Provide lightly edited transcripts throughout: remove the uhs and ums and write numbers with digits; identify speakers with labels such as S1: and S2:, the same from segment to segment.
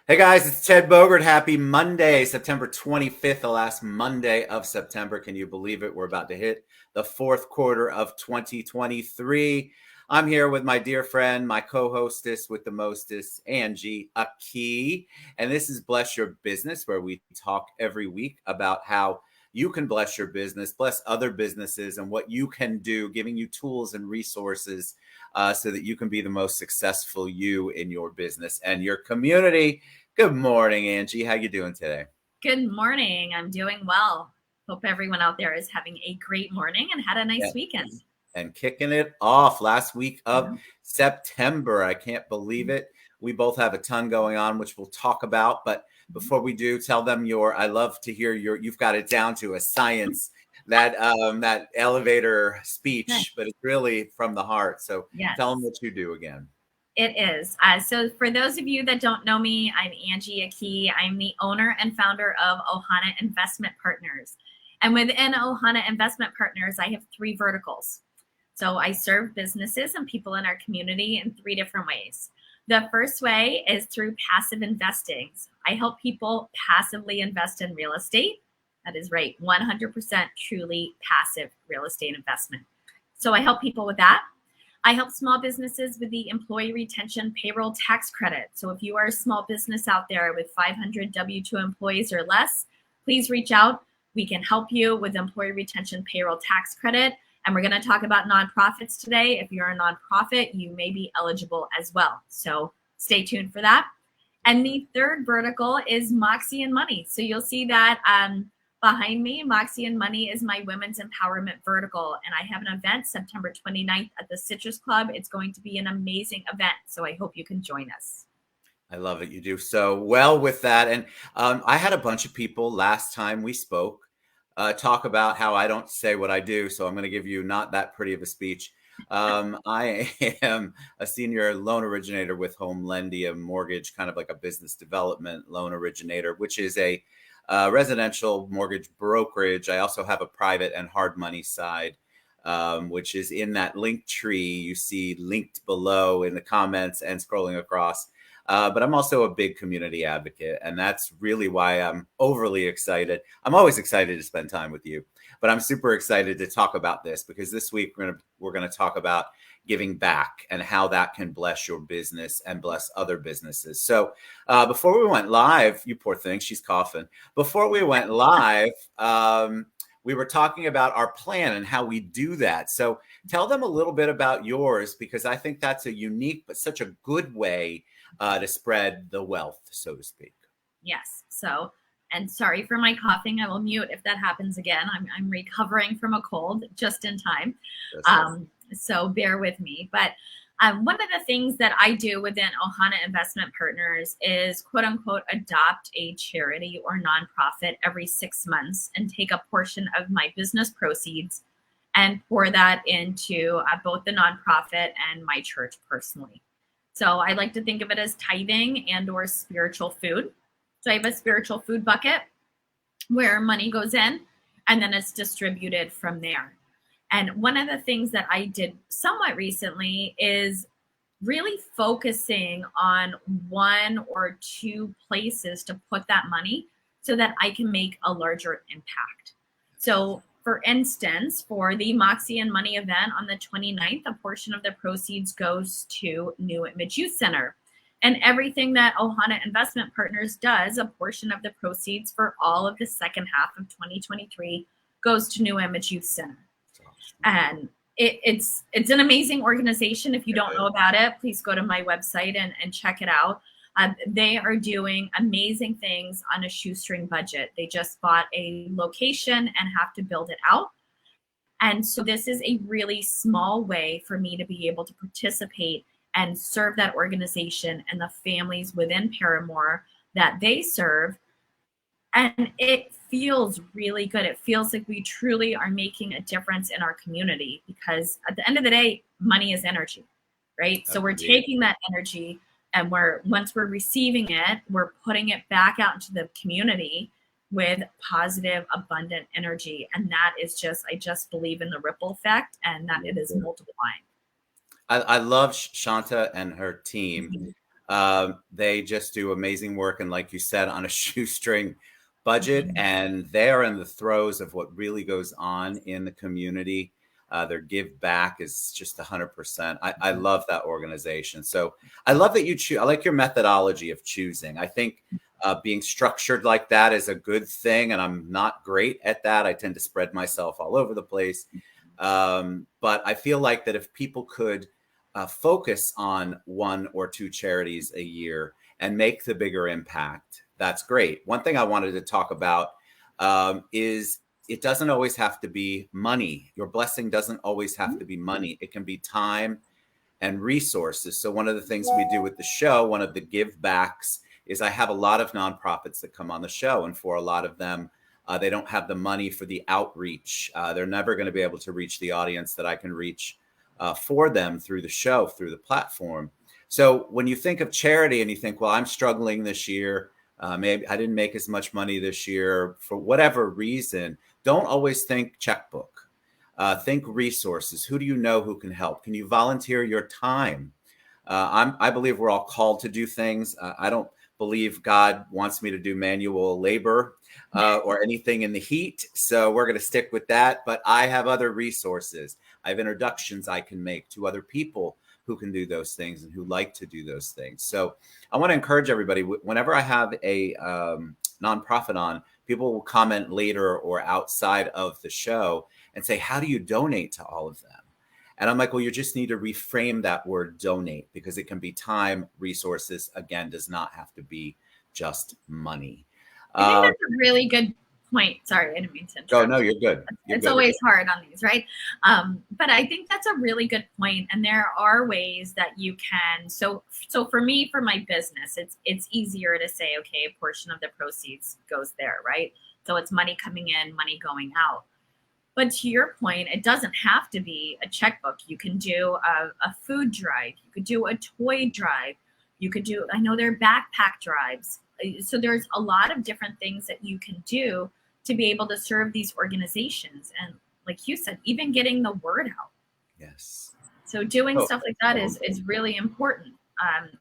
S1: Hey guys, it's Ted Bogert. Happy Monday, September 25th, the last Monday of September. Can you believe it? We're about to hit the fourth quarter of 2023. I'm here with my dear friend, my co-hostess with the mostest, Angie Aki. And this is Bless Your Business, where we talk every week about how you can bless your business, bless other businesses, and what you can do, giving you tools and resources so that you can be the most successful you in your business and your community. Good morning, Angie. How you doing today?
S2: Good morning. I'm doing well. Hope everyone out there is having a great morning and had a
S1: Yeah.
S2: nice weekend.
S1: And kicking it off last week of
S2: Yeah.
S1: September. I can't believe it. We both have a ton going on, which we'll talk about. But before we do, tell them I love to hear you've got it down to a science, that elevator
S2: Nice.
S1: speech, but it's really from the heart. So tell them
S2: Yes,
S1: what you do again.
S2: it is. So for those of you that don't know me, I'm Angie Aki. I'm the owner and founder of Ohana Investment Partners. And within Ohana Investment Partners, I have three verticals. So I serve businesses and people in our community in three different ways. The first way is through passive investing. I help people passively invest in real estate. That is right, 100% truly passive real estate investment. So I help people with that. I help small businesses with the employee retention payroll tax credit. So if you are a small business out there with 500 W-2 employees or less, please reach out. We can help you with employee retention payroll tax credit. And we're going to talk about nonprofits today. If you're a nonprofit, you may be eligible as well. So stay tuned for that. And the third vertical is Moxie and Money. So you'll see that behind me, Moxie and Money is my women's empowerment vertical. And I have an event September 29th at the Citrus Club. It's going to be an amazing event. So I hope you can join us.
S1: I love it. You do so well with that. And I had a bunch of people last time we spoke talk about how I don't say what I do. So I'm going to give you not that pretty of a speech. I am a senior loan originator with Home Lendia Mortgage, kind of like a business development loan originator, which is a residential mortgage brokerage. I also have a private and hard money side, which is in that link tree you see linked below in the comments and scrolling across. But I'm also a big community advocate, and that's really why I'm overly excited. I'm always excited to spend time with you, but I'm super excited to talk about this because this week we're gonna talk about giving back and how that can bless your business and bless other businesses. So before we went live, you poor thing, she's coughing. Before we went live, we were talking about our plan and how we do that. So tell them a little bit about yours, because I think that's a unique but such a good way to spread the wealth, so to speak.
S2: Yes. So, and sorry for my coughing. I will mute if that happens again. I'm recovering from a cold just in time. So bear with me. But one of the things that I do within Ohana Investment Partners is quote unquote adopt a charity or nonprofit every 6 months and take a portion of my business proceeds and pour that into both the nonprofit and my church personally. So I like to think of it as tithing and or spiritual food. So I have a spiritual food bucket where money goes in and then it's distributed from there. And one of the things that I did somewhat recently is really focusing on one or two places to put that money so that I can make a larger impact. So for instance, for the Moxie and Money event on the 29th, a portion of the proceeds goes to New Image Youth Center. And everything that Ohana Investment Partners does, a portion of the proceeds for all of the second half of 2023 goes to New Image Youth Center. And it's an amazing organization. If you don't know about it, please go to my website and check it out. They are doing amazing things on a shoestring budget. They just bought a location and have to build it out. And so this is a really small way for me to be able to participate and serve that organization and the families within Paramore that they serve. And it feels really good. It feels like we truly are making a difference in our community because at the end of the day, money is energy, right? So we're taking that energy and once we're receiving it, we're putting it back out into the community with positive, abundant energy. And that is I just believe in the ripple effect and that it is multiplying.
S1: I love Shanta and her team. They just do amazing work. And like you said, on a shoestring budget, and they're in the throes of what really goes on in the community. Their give back is just 100%. I love that organization. So I love that you choose. I like your methodology of choosing. I think being structured like that is a good thing. And I'm not great at that. I tend to spread myself all over the place. But I feel like that if people could focus on one or two charities a year and make the bigger impact, that's great. One thing I wanted to talk about is it doesn't always have to be money. Your blessing doesn't always have to be money. It can be time and resources. So one of the things we do with the show, one of the give backs, is I have a lot of nonprofits that come on the show. And for a lot of them, they don't have the money for the outreach. They're never going to be able to reach the audience that I can reach for them through the show, through the platform. So when you think of charity and you think, well, I'm struggling this year, maybe I didn't make as much money this year for whatever reason, don't always think checkbook. Think resources. Who do you know who can help? Can you volunteer your time? I believe we're all called to do things. I don't believe God wants me to do manual labor or anything in the heat. So we're going to stick with that. But I have other resources. I have introductions I can make to other people who can do those things and who like to do those things. So I want to encourage everybody, whenever I have a nonprofit on, people will comment later or outside of the show and say, how do you donate to all of them? And I'm like, well, you just need to reframe that word donate, because it can be time, resources. Again, does not have to be just money.
S2: I think that's a really good point. Sorry, I didn't mean to interrupt.
S1: Oh, no, you're good.
S2: It's always hard on these, right? But I think that's a really good point. And there are ways that you can. So for me, for my business, it's easier to say, okay, a portion of the proceeds goes there, right? So it's money coming in, money going out. But to your point, it doesn't have to be a checkbook. You can do a food drive. You could do a toy drive. You could do, I know there are backpack drives. So there's a lot of different things that you can do to be able to serve these organizations. And like you said, even getting the word out.
S1: Yes.
S2: So doing stuff like that is really important.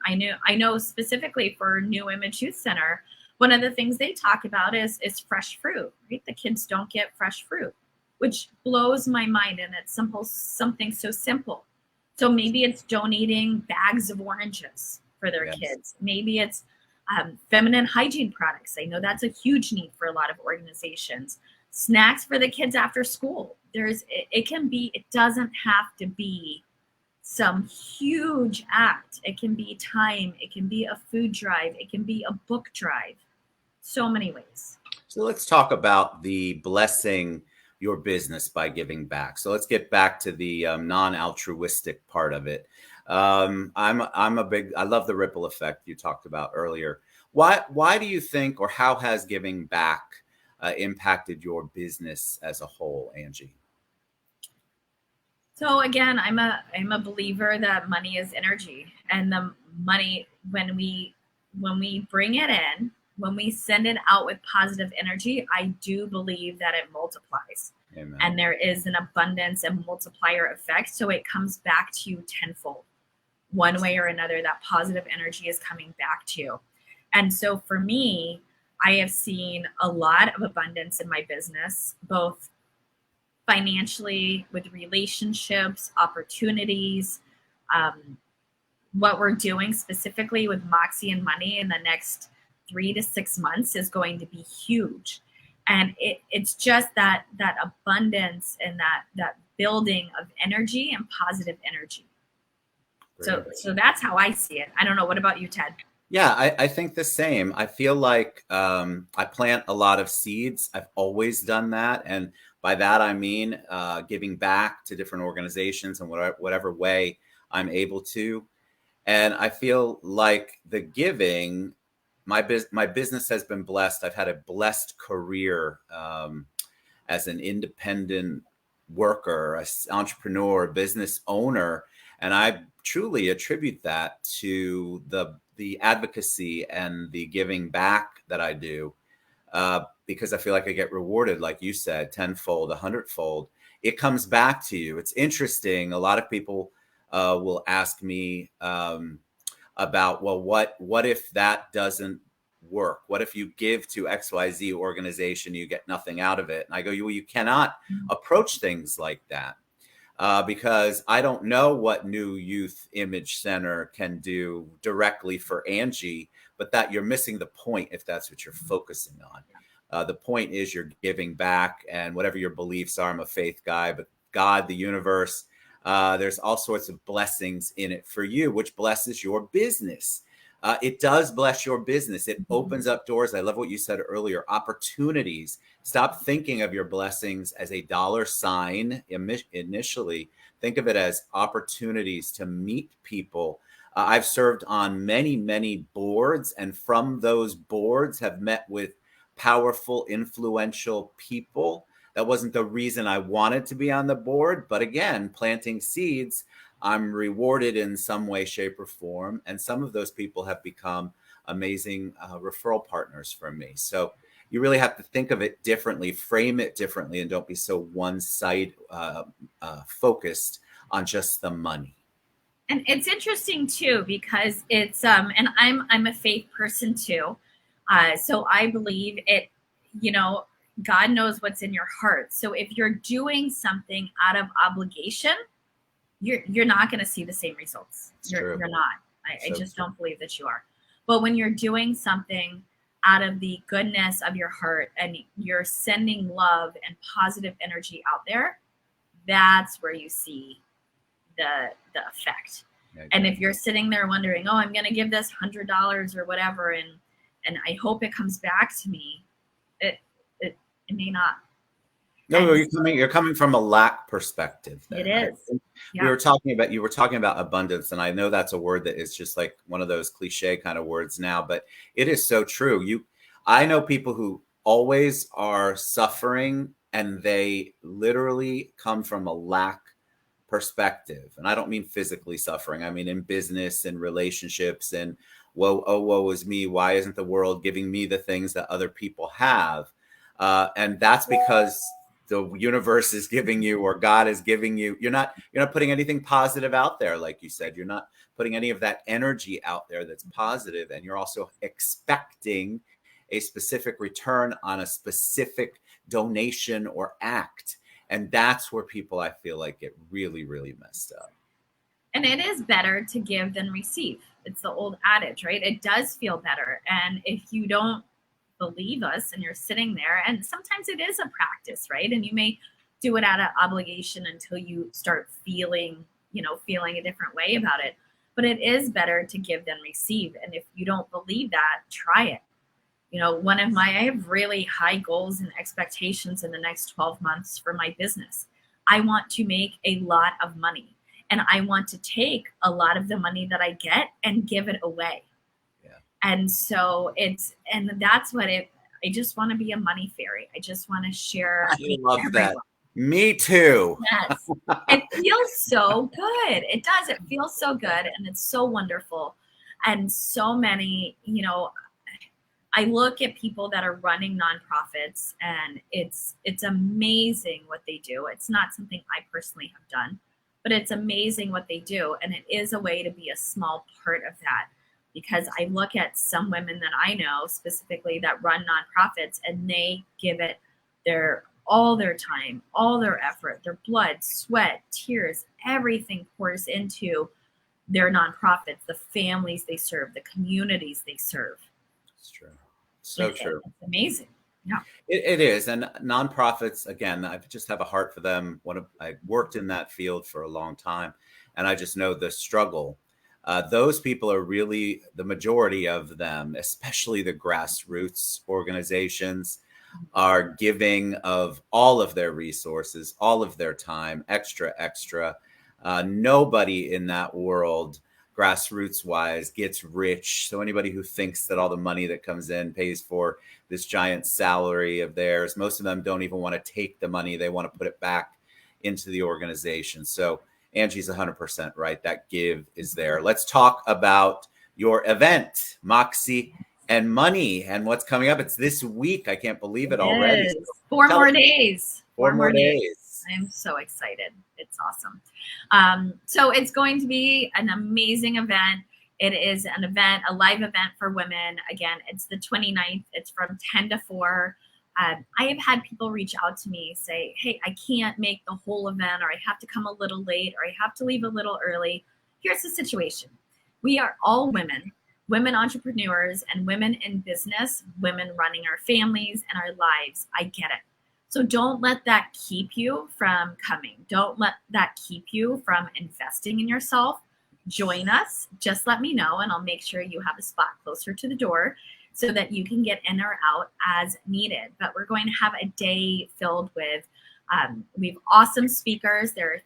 S2: I know specifically for New Image Youth Center, one of the things they talk about is fresh fruit, right? The kids don't get fresh fruit, which blows my mind. And it's something so simple. So maybe it's donating bags of oranges for their kids. Maybe it's feminine hygiene products. I know that's a huge need for a lot of organizations. Snacks for the kids after school. It doesn't have to be some huge act. It can be time. It can be a food drive. It can be a book drive. So many ways.
S1: So let's talk about the blessing your business by giving back. So let's get back to the non-altruistic part of it. I love the ripple effect you talked about earlier. Why do you think, or how has giving back impacted your business as a whole, Angie?
S2: So again, I'm a believer that money is energy, and the money, when we bring it in, when we send it out with positive energy, I do believe that it multiplies. Amen. And there is an abundance and multiplier effect. So it comes back to you tenfold. One way or another, that positive energy is coming back to you. And so for me, I have seen a lot of abundance in my business, both financially, with relationships, opportunities. What we're doing specifically with Moxie and Money in the next 3 to 6 months is going to be huge. And it's just that abundance and that building of energy and positive energy. So that's how I see it. I don't know. What about you, Ted?
S1: Yeah, I think the same. I feel like I plant a lot of seeds. I've always done that. And by that, I mean giving back to different organizations in whatever way I'm able to. And I feel like the giving, my business has been blessed. I've had a blessed career as an independent worker, an entrepreneur, business owner. And I truly attribute that to the advocacy and the giving back that I do, because I feel like I get rewarded, like you said, tenfold, 100-fold. It comes back to you. It's interesting. A lot of people will ask me, about, well, what if that doesn't work? What if you give to XYZ organization, you get nothing out of it? And I go, well, you cannot approach things like that. Because I don't know what New Youth Image Center can do directly for Angie, but that you're missing the point if that's what you're focusing on. The point is you're giving back, and whatever your beliefs are, I'm a faith guy, but God, the universe, there's all sorts of blessings in it for you, which blesses your business. It does bless your business. It opens up doors. I love what you said earlier, opportunities. Stop thinking of your blessings as a dollar sign initially. Think of it as opportunities to meet people. I've served on many, many boards, and from those boards have met with powerful, influential people. That wasn't the reason I wanted to be on the board. But again, planting seeds, I'm rewarded in some way, shape, or form. And some of those people have become amazing referral partners for me. So you really have to think of it differently, frame it differently, and don't be so one-side focused on just the money.
S2: And it's interesting too, because it's and I'm a faith person too. So I believe it, God knows what's in your heart. So if you're doing something out of obligation, you're not going to see the same results. You're not. I just don't believe that you are. But when you're doing something out of the goodness of your heart and you're sending love and positive energy out there, that's where you see the effect. Okay. And if you're sitting there wondering, oh, I'm going to give this $100 or whatever, and I hope it comes back to me, it may not.
S1: No, you're coming from a lack perspective.
S2: Then. It is.
S1: Yeah. You were talking about abundance, and I know that's a word that is just like one of those cliche kind of words now, but it is so true. I know people who always are suffering, and they literally come from a lack perspective. And I don't mean physically suffering. I mean in business and relationships, and woe is me. Why isn't the world giving me the things that other people have? And that's because the universe is giving you, or God is giving you. You're not putting anything positive out there, like you said. You're not putting any of that energy out there that's positive, and you're also expecting a specific return on a specific donation or act. And that's where people, I feel like, get really, really messed up.
S2: And it is better to give than receive. It's the old adage, right? It does feel better. And if you don't believe us and you're sitting there, and sometimes it is a practice, right? And you may do it out of obligation until you start feeling a different way about it. But it is better to give than receive. And if you don't believe that, try it. I have really high goals and expectations in the next 12 months for my business. I want to make a lot of money, and I want to take a lot of the money that I get and give it away. Yeah. And so that's what I just want to be a money fairy. I just want to share.
S1: I love that. Me too.
S2: Yes. It feels so good. It does. It feels so good. And it's so wonderful. And so many, I look at people that are running nonprofits, and it's amazing what they do. It's not something I personally have done, but it's amazing what they do. And it is a way to be a small part of that, because I look at some women that I know specifically that run nonprofits, and they give it all their time, all their effort, their blood, sweat, tears, everything pours into their nonprofits, the families they serve, the communities they serve.
S1: It's true. So true.
S2: It's amazing. Yeah.
S1: It is. And nonprofits, again, I just have a heart for them. I worked in that field for a long time, and I just know the struggle. Those people are really the majority of them, especially the grassroots organizations, are giving of all of their resources, all of their time, extra. Nobody in that world, grassroots wise, gets rich. So anybody who thinks that all the money that comes in pays for this giant salary of theirs, most of them don't even want to take the money. They want to put it back into the organization. So Angie's 100% right. That give is there. Let's talk about your event, Moxie and Money, and what's coming up. It's this week. I can't believe it already. So
S2: 4 more days.
S1: 4 more days.
S2: I'm so excited. It's awesome. So it's going to be an amazing event. It is an event, a live event for women. Again, it's the 29th. It's from 10 to 4. I have had people reach out to me say, hey, I can't make the whole event, or I have to come a little late, or I have to leave a little early. Here's the situation. We are all women, women entrepreneurs and women in business, women running our families and our lives. I get it. So don't let that keep you from coming. Don't let that keep you from investing in yourself. Join us. Just let me know, and I'll make sure you have a spot closer to the door so that you can get in or out as needed. But we're going to have a day filled with, we have awesome speakers. There are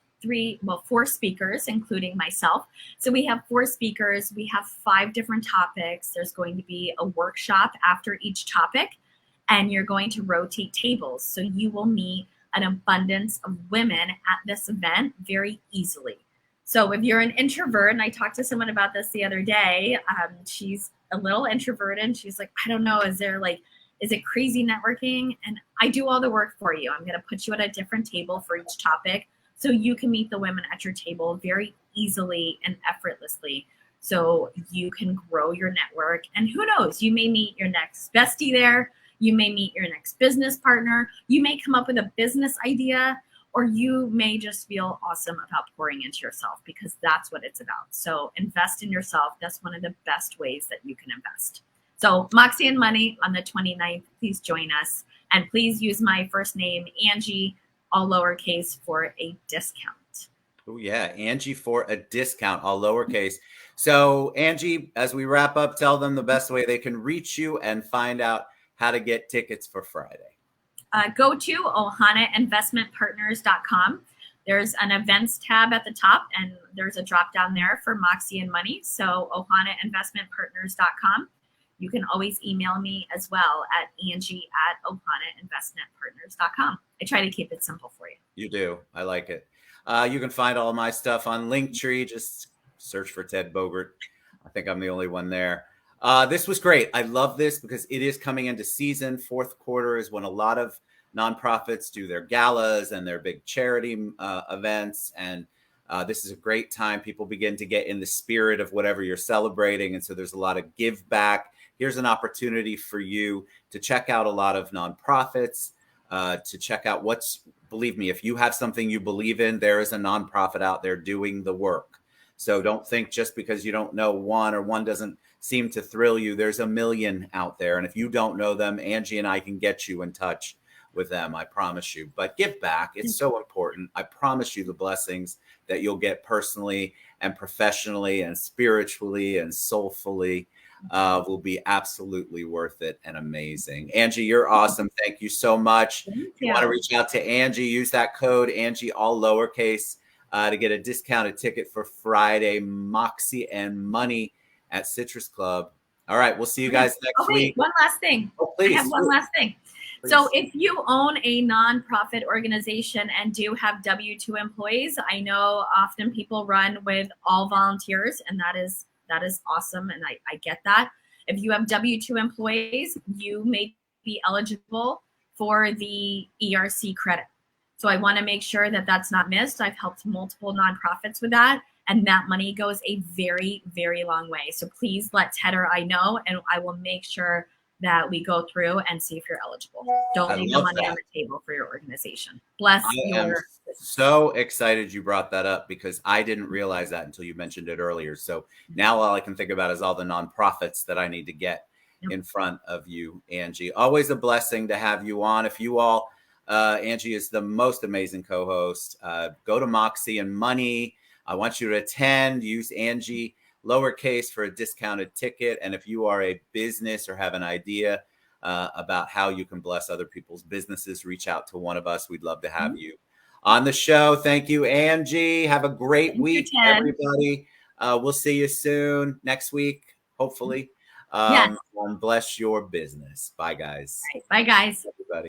S2: 4 speakers, including myself. So we have 4 speakers. We have 5 different topics. There's going to be a workshop after each topic, and you're going to rotate tables. So you will meet an abundance of women at this event very easily. So if you're an introvert, and I talked to someone about this the other day, she's a little introverted, and she's like, I don't know, is it crazy networking? And I do all the work for you. I'm going to put you at a different table for each topic so you can meet the women at your table very easily and effortlessly, so you can grow your network. And who knows, you may meet your next bestie there. You may meet your next business partner. You may come up with a business idea, or you may just feel awesome about pouring into yourself, because that's what it's about. So invest in yourself. That's one of the best ways that you can invest. So Moxie and Money on the 29th, please join us. And please use my first name, Angie, all lowercase, for a discount.
S1: Oh yeah, Angie for a discount, all lowercase. So Angie, as we wrap up, tell them the best way they can reach you and find out how to get tickets for Friday.
S2: Go to ohanainvestmentpartners.com. There's an events tab at the top, and there's a drop down there for Moxie and Money. So ohanainvestmentpartners.com. You can always email me as well at Angie@ohanainvestmentpartners.com. I try to keep it simple for you.
S1: You do. I like it. You can find all my stuff on Linktree. Just search for Ted Bogert. I think I'm the only one there. This was great. I love this because it is coming into season. Fourth quarter is when a lot of nonprofits do their galas and their big charity events. And this is a great time. People begin to get in the spirit of whatever you're celebrating. And so there's a lot of give back. Here's an opportunity for you to check out a lot of nonprofits, to check out believe me, if you have something you believe in, there is a nonprofit out there doing the work. So don't think just because you don't know one, or one doesn't seem to thrill you, there's a million out there. And if you don't know them, Angie and I can get you in touch with them. I promise you. But give back. It's so important. I promise you the blessings that you'll get personally and professionally and spiritually and soulfully will be absolutely worth it and amazing. Angie, you're awesome. Thank you so much. If you want to reach out to Angie, use that code Angie, all lowercase, to get a discounted ticket for Friday, Moxie and Money at Citrus Club. All right, we'll see you guys next week.
S2: One last thing.
S1: Oh, please.
S2: I have one last thing. Please. So if you own a nonprofit organization and do have W-2 employees, I know often people run with all volunteers, and that is awesome, and I get that. If you have W-2 employees, you may be eligible for the ERC credit. So I want to make sure that that's not missed. I've helped multiple nonprofits with that, and that money goes a very, very long way. So please let Ted or I know, and I will make sure that we go through and see if you're eligible. Don't leave the money on the table for your organization. Bless you.
S1: I am so excited you brought that up, because I didn't realize that until you mentioned it earlier. So now all I can think about is all the nonprofits that I need to get in front of you, Angie. Always a blessing to have you on. If you all, Angie is the most amazing co-host. Go to Moxie and Money. I want you to attend. Use Angie lowercase for a discounted ticket. And if you are a business or have an idea about how you can bless other people's businesses, reach out to one of us. We'd love to have you on the show. Thank you, Angie. Have a great week, everybody. We'll see you soon next week, hopefully.
S2: Yes.
S1: And bless your business. Bye, guys.
S2: Bye, guys.
S1: Everybody.